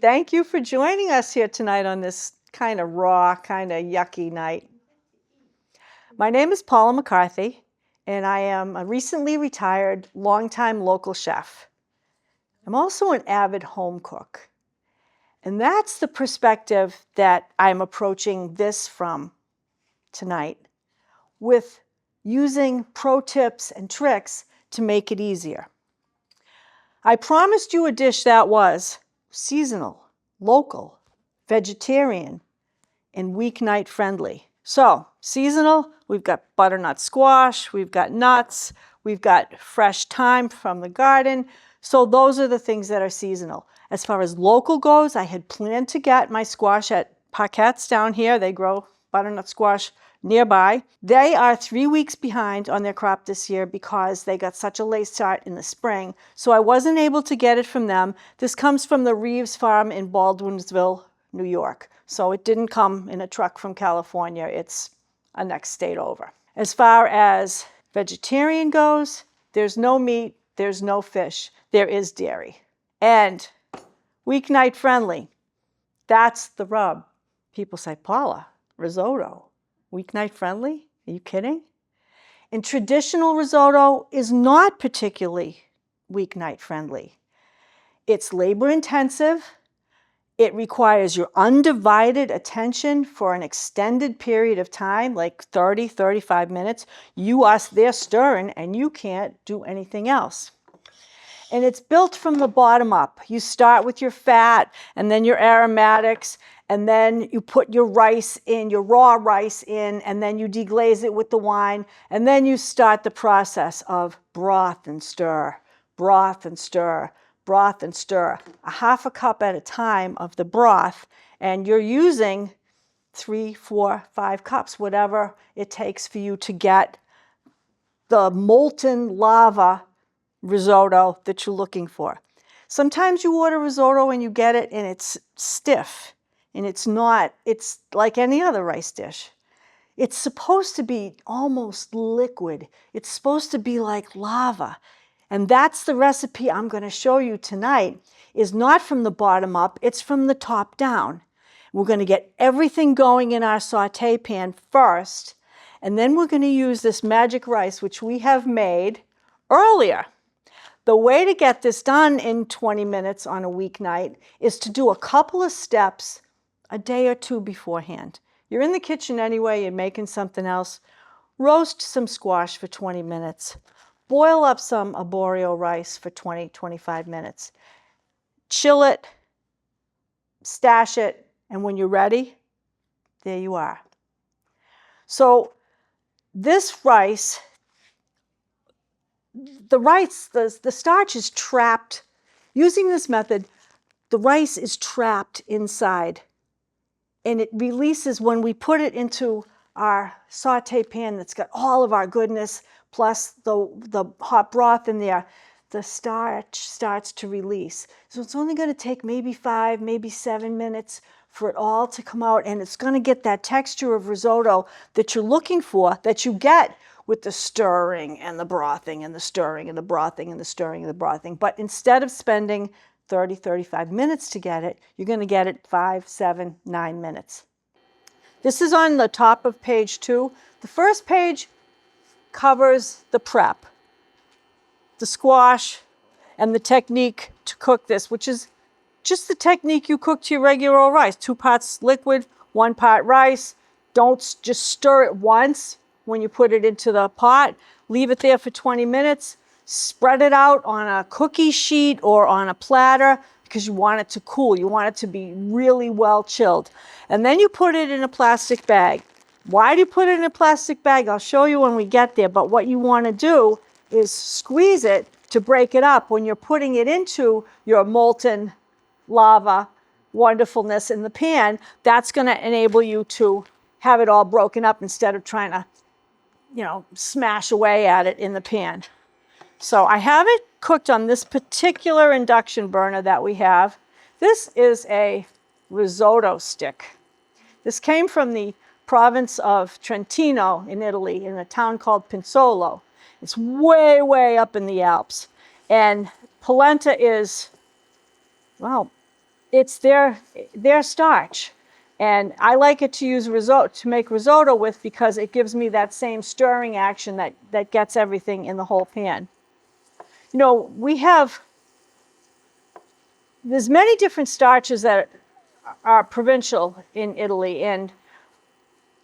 Thank you for joining us here tonight on this kind of raw, kind of yucky night. My name is Paula McCarthy, and I am a recently retired, longtime local chef. I'm also an avid home cook. And that's the perspective that I'm approaching this from tonight, with using pro tips and tricks to make it easier. I promised you a dish that was seasonal, local, vegetarian, and weeknight friendly. So, seasonal, we've got butternut squash, we've got nuts, we've got fresh thyme from the garden. So those are the things that are seasonal. As far as local goes, I had planned to get my squash at Paquette's down here. They grow butternut squash nearby. They are 3 weeks behind on their crop this year because they got such a late start in the spring. So I wasn't able to get it from them. This comes from the Reeves Farm in Baldwinsville, New York. So it didn't come in a truck from California. It's a next state over. As far as vegetarian goes, there's no meat, there's no fish, there is dairy. And weeknight friendly, that's the rub. People say, Paula, risotto, weeknight friendly? Are you kidding? And traditional risotto is not particularly weeknight friendly. It's labor intensive. It requires your undivided attention for an extended period of time, like 30, 35 minutes. You are there stirring and you can't do anything else. And it's built from the bottom up. You start with your fat and then your aromatics, and then you put your rice in, your raw rice in, and then you deglaze it with the wine, and then you start the process of broth and stir, broth and stir, broth and stir, a half a cup at a time of the broth, and you're using 3, 4, 5 cups, whatever it takes for you to get the molten lava risotto that you're looking for. Sometimes you order risotto and you get it and it's stiff, and it's not, it's like any other rice dish. It's supposed to be almost liquid. It's supposed to be like lava. And that's the recipe I'm going to show you tonight, is not from the bottom up, it's from the top down. We're going to get everything going in our saute pan first, and then we're going to use this magic rice, which we have made earlier. The way to get this done in 20 minutes on a weeknight is to do a couple of steps a day or two beforehand. You're in the kitchen anyway, you're making something else. Roast some squash for 20 minutes. Boil up some arborio rice for 20, 25 minutes. Chill it, stash it, and when you're ready, there you are. So this rice, the starch is trapped. Using this method, the rice is trapped inside, and it releases when we put it into our saute pan that's got all of our goodness, plus the hot broth in there. The starch starts to release. So it's only going to take maybe 5, maybe 7 minutes for it all to come out, and it's going to get that texture of risotto that you're looking for, that you get with the stirring and the brothing and the stirring and the brothing and the stirring and the brothing. But instead of spending 30, 35 minutes to get it, you're going to get it 5, 7, 9 minutes. This is on the top of page 2. The first page covers the prep, the squash, and the technique to cook this, which is just the technique you cook to your regular rice. 2 parts liquid, 1 part rice. Don't just stir it once when you put it into the pot. Leave it there for 20 minutes. Spread it out on a cookie sheet or on a platter because you want it to cool. You want it to be really well chilled. And then you put it in a plastic bag. Why do you put it in a plastic bag? I'll show you when we get there. But what you want to do is squeeze it to break it up when you're putting it into your molten lava wonderfulness in the pan. That's going to enable you to have it all broken up instead of trying to, smash away at it in the pan. So I have it cooked on this particular induction burner that we have. This is a risotto stick. This came from the province of Trentino in Italy, in a town called Pinzolo. It's way, way up in the Alps. And polenta is, well, it's their starch. And I like it to use risotto, to make risotto with, because it gives me that same stirring action that gets everything in the whole pan. You know, there's many different starches that are provincial in Italy, and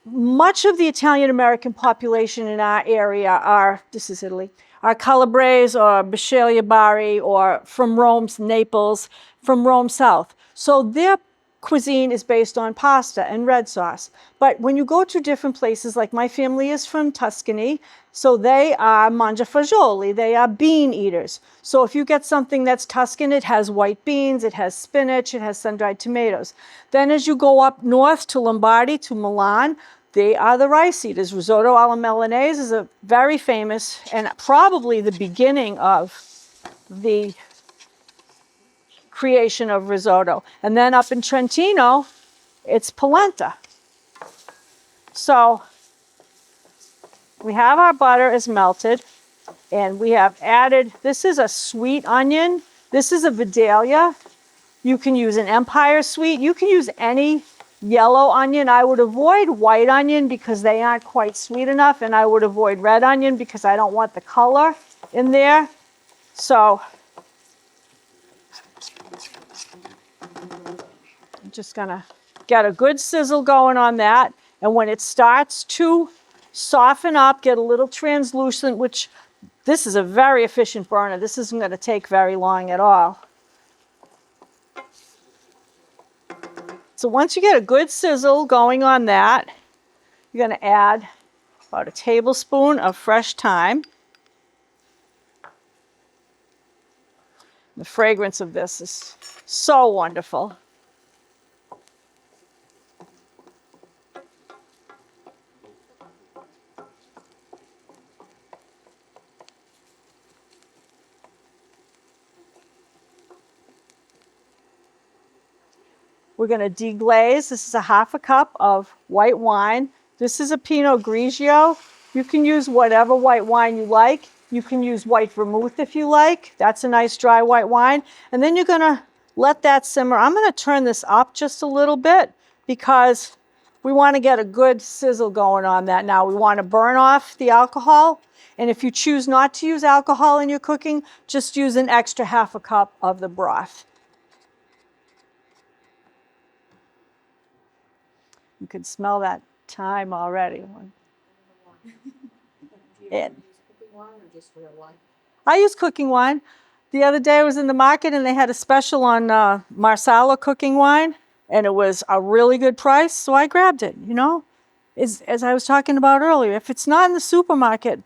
much of the Italian American population in our area this is Italy, are Calabrese or Bisceglie Bari, or from Rome, Naples, from Rome south. So their cuisine is based on pasta and red sauce. But when you go to different places, like my family is from Tuscany, so they are mangiafagioli, they are bean eaters. So if you get something that's Tuscan, it has white beans, it has spinach, it has sun-dried tomatoes. Then as you go up north to Lombardy, to Milan, they are the rice eaters. Risotto alla Milanese is a very famous, and probably the beginning of the creation of risotto. And then up in Trentino, it's polenta. So we have our butter is melted, and we have added, this is a sweet onion. This is a Vidalia. You can use an Empire sweet. You can use any yellow onion. I would avoid white onion because they aren't quite sweet enough, and I would avoid red onion because I don't want the color in there. So I'm just gonna get a good sizzle going on that. And when it starts to soften up, get a little translucent, which this is a very efficient burner. This isn't gonna take very long at all. So once you get a good sizzle going on that, you're gonna add about a tablespoon of fresh thyme. The fragrance of this is so wonderful. We're going to deglaze. This is a half a cup of white wine. This is a Pinot Grigio. You can use whatever white wine you like. You can use white vermouth if you like. That's a nice dry white wine. And then you're going to let that simmer. I'm going to turn this up just a little bit because we want to get a good sizzle going on that now. We want to burn off the alcohol. And if you choose not to use alcohol in your cooking, just use an extra half a cup of the broth. You can smell that thyme already. I use cooking wine. The other day I was in the market and they had a special on Marsala cooking wine, and it was a really good price, so I grabbed it, you know. As I was talking about earlier, if it's not in the supermarket,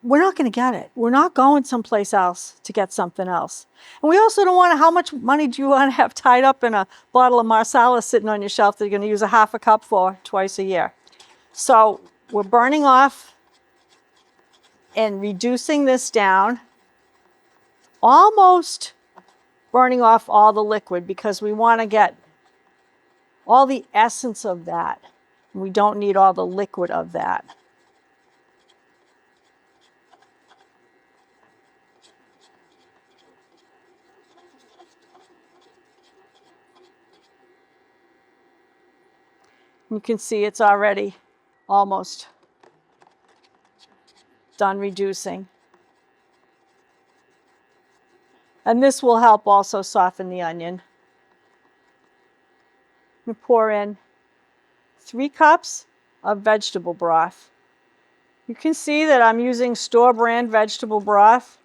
we're not going to get it. We're not going someplace else to get something else. And we also don't want to, how much money do you want to have tied up in a bottle of Marsala sitting on your shelf that you're going to use a half a cup for twice a year? So we're burning off and reducing this down, almost burning off all the liquid because we want to get all the essence of that. We don't need all the liquid of that. You can see it's already almost done reducing. And this will help also soften the onion. I'm going to pour in 3 cups of vegetable broth. You can see that I'm using store brand vegetable broth.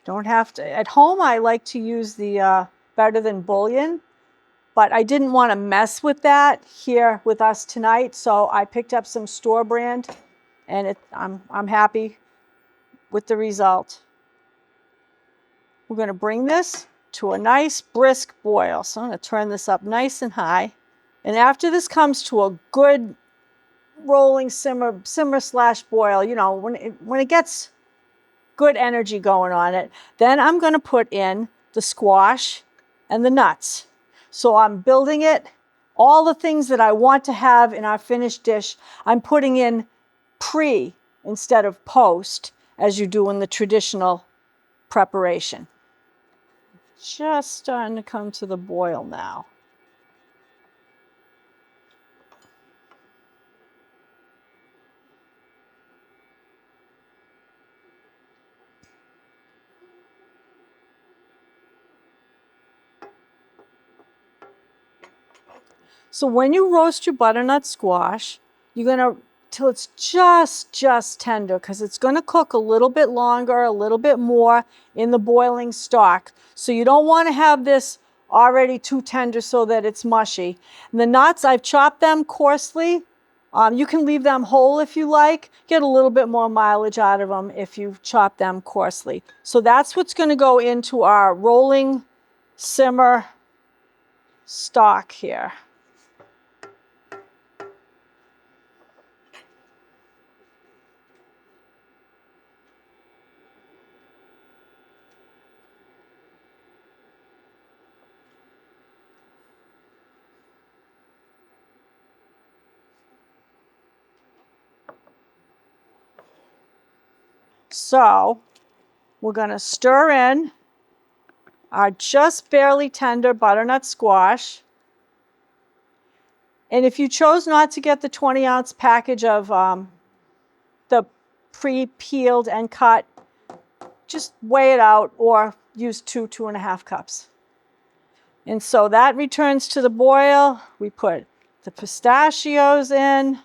Don't have to. At home, I like to use the Better Than bouillon, but I didn't want to mess with that here with us tonight, so I picked up some store brand, and I'm happy with the result. We're going to bring this to a nice brisk boil. So I'm going to turn this up nice and high. And after this comes to a good rolling simmer slash boil, you know, when it gets good energy going on it, then I'm going to put in the squash and the nuts. So I'm building it, all the things that I want to have in our finished dish, I'm putting in pre instead of post, as you do in the traditional preparation. just starting to come to the boil now. So when you roast your butternut squash, you're gonna till it's just tender, because it's gonna cook a little bit longer, a little bit more in the boiling stock. So you don't want to have this already too tender so that it's mushy. And the nuts, I've chopped them coarsely. You can leave them whole if you like. Get a little bit more mileage out of them if you chop them coarsely. So that's what's going to go into our rolling simmer stock here. So we're going to stir in our just barely tender butternut squash. And if you chose not to get the 20-ounce package of the pre-peeled and cut, just weigh it out or use 2.5 cups. And so that returns to the boil. We put the pistachios in.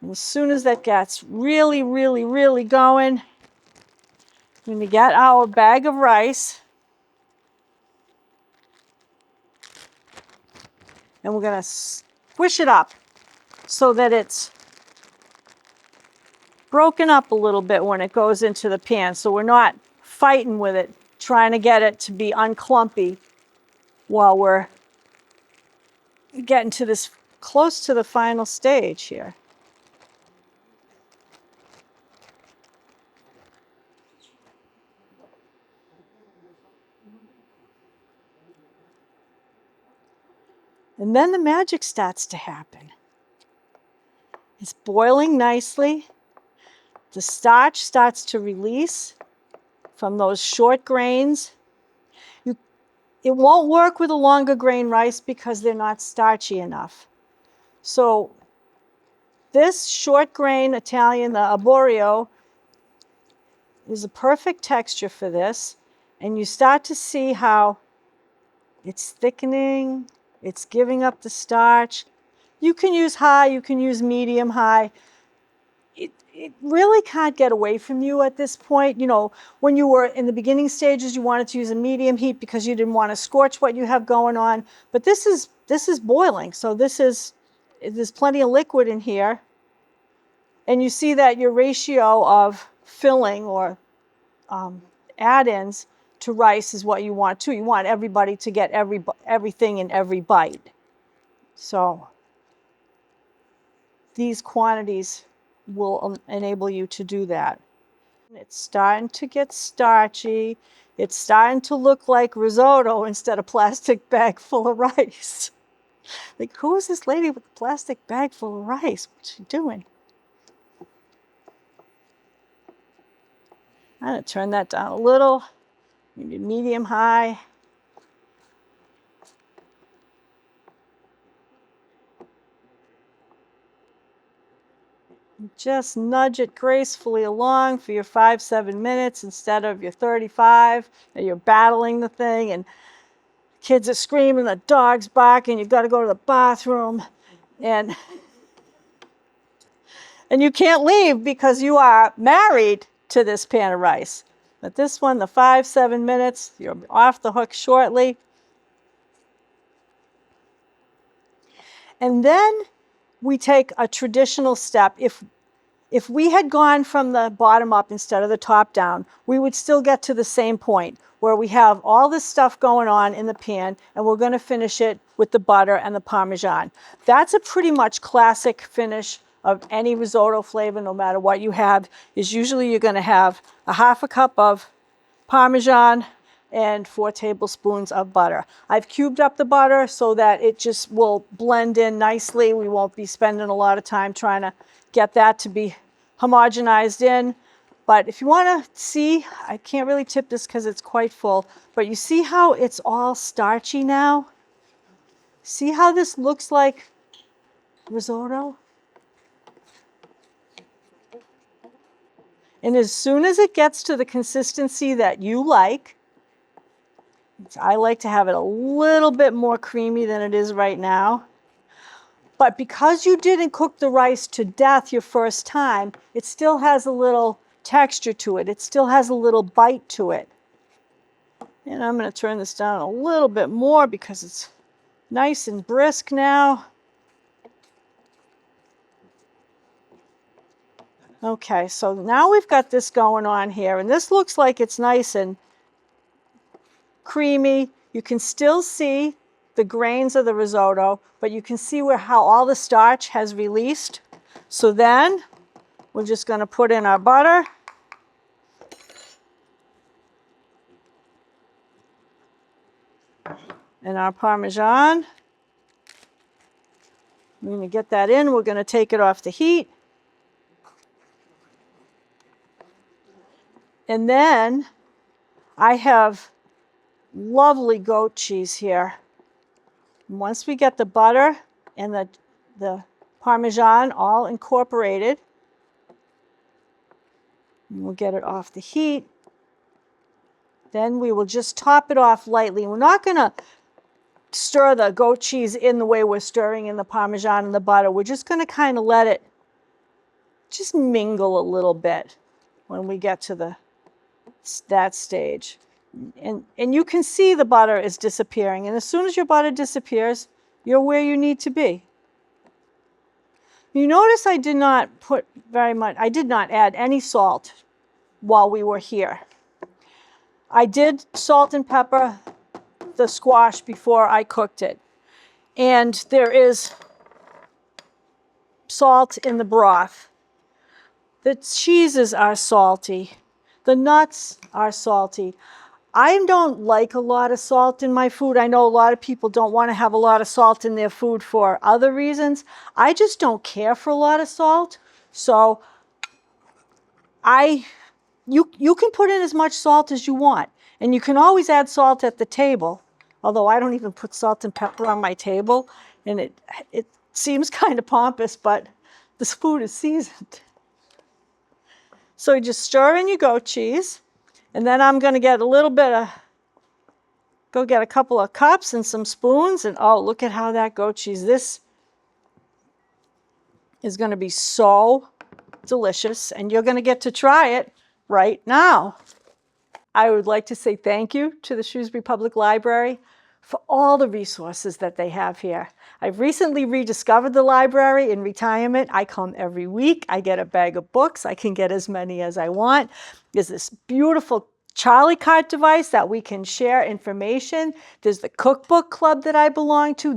And as soon as that gets really going, when we get our bag of rice, and we're going to squish it up so that it's broken up a little bit when it goes into the pan. So we're not fighting with it, trying to get it to be unclumpy while we're getting to this close to the final stage here. And then the magic starts to happen. It's boiling nicely. The starch starts to release from those short grains. It won't work with a longer grain rice because they're not starchy enough. So this short grain Italian, the arborio, is a perfect texture for this. And you start to see how it's thickening, it's giving up the starch. You can use high, you can use medium high. It really can't get away from you at this point. You know, when you were in the beginning stages, you wanted to use a medium heat because you didn't want to scorch what you have going on. But this is boiling, so there's plenty of liquid in here. And you see that your ratio of filling or add-ins to rice is what you want too. You want everybody to get everything in every bite. So these quantities will enable you to do that. It's starting to get starchy. It's starting to look like risotto instead of plastic bag full of rice. Like, who is this lady with a plastic bag full of rice? What's she doing? I'm going to turn that down a little, maybe medium high. Just nudge it gracefully along for your 5-7 minutes instead of your 35. And you're battling the thing, and kids are screaming, the dog's barking, you've got to go to the bathroom, and you can't leave because you are married to this pan of rice. But this one, the 5-7 minutes, you're off the hook shortly. And then we take a traditional step. If we had gone from the bottom up instead of the top down, we would still get to the same point where we have all this stuff going on in the pan, and we're going to finish it with the butter and the Parmesan. That's a pretty much classic finish of any risotto flavor, no matter what you have, is usually you're going to have a 1/2 cup of Parmesan and 4 tablespoons of butter. I've cubed up the butter so that it just will blend in nicely. We won't be spending a lot of time trying to get that to be homogenized in. But if you want to see, I can't really tip this because it's quite full, but you see how it's all starchy now? See how this looks like risotto? And as soon as it gets to the consistency that you like, I like to have it a little bit more creamy than it is right now. But because you didn't cook the rice to death your first time, it still has a little texture to it. It still has a little bite to it. And I'm going to turn this down a little bit more because it's nice and brisk now. Okay, so now we've got this going on here, and this looks like it's nice and creamy. You can still see the grains of the risotto, but you can see how all the starch has released. So then we're just going to put in our butter. And our Parmesan. We're going to get that in. We're going to take it off the heat. And then I have lovely goat cheese here. Once we get the butter and the Parmesan all incorporated, we'll get it off the heat. Then we will just top it off lightly. We're not going to stir the goat cheese in the way we're stirring in the Parmesan and the butter. We're just going to kind of let it just mingle a little bit when we get to that stage. And you can see the butter is disappearing. And as soon as your butter disappears, you're where you need to be. You notice I did not put very much, I did not add any salt while we were here. I did salt and pepper the squash before I cooked it. And there is salt in the broth. The cheeses are salty. The nuts are salty. I don't like a lot of salt in my food. I know a lot of people don't want to have a lot of salt in their food for other reasons. I just don't care for a lot of salt. So you can put in as much salt as you want. And you can always add salt at the table, although I don't even put salt and pepper on my table. And it seems kind of pompous, but this food is seasoned. So you just stir in your goat cheese. And then I'm going to get go get a couple of cups and some spoons. And oh, look at how that goat cheese, this is going to be so delicious. And you're going to get to try it right now. I would like to say thank you to the Shrewsbury Public Library for all the resources that they have here. I've recently rediscovered the library in retirement. I come every week. I get a bag of books. I can get as many as I want. There's this beautiful Charlie cart device that we can share information. There's the cookbook club that I belong to.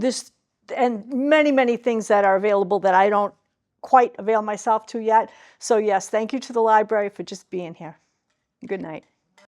And many, many things that are available that I don't quite avail myself to yet. So yes, thank you to the library for just being here. Good night.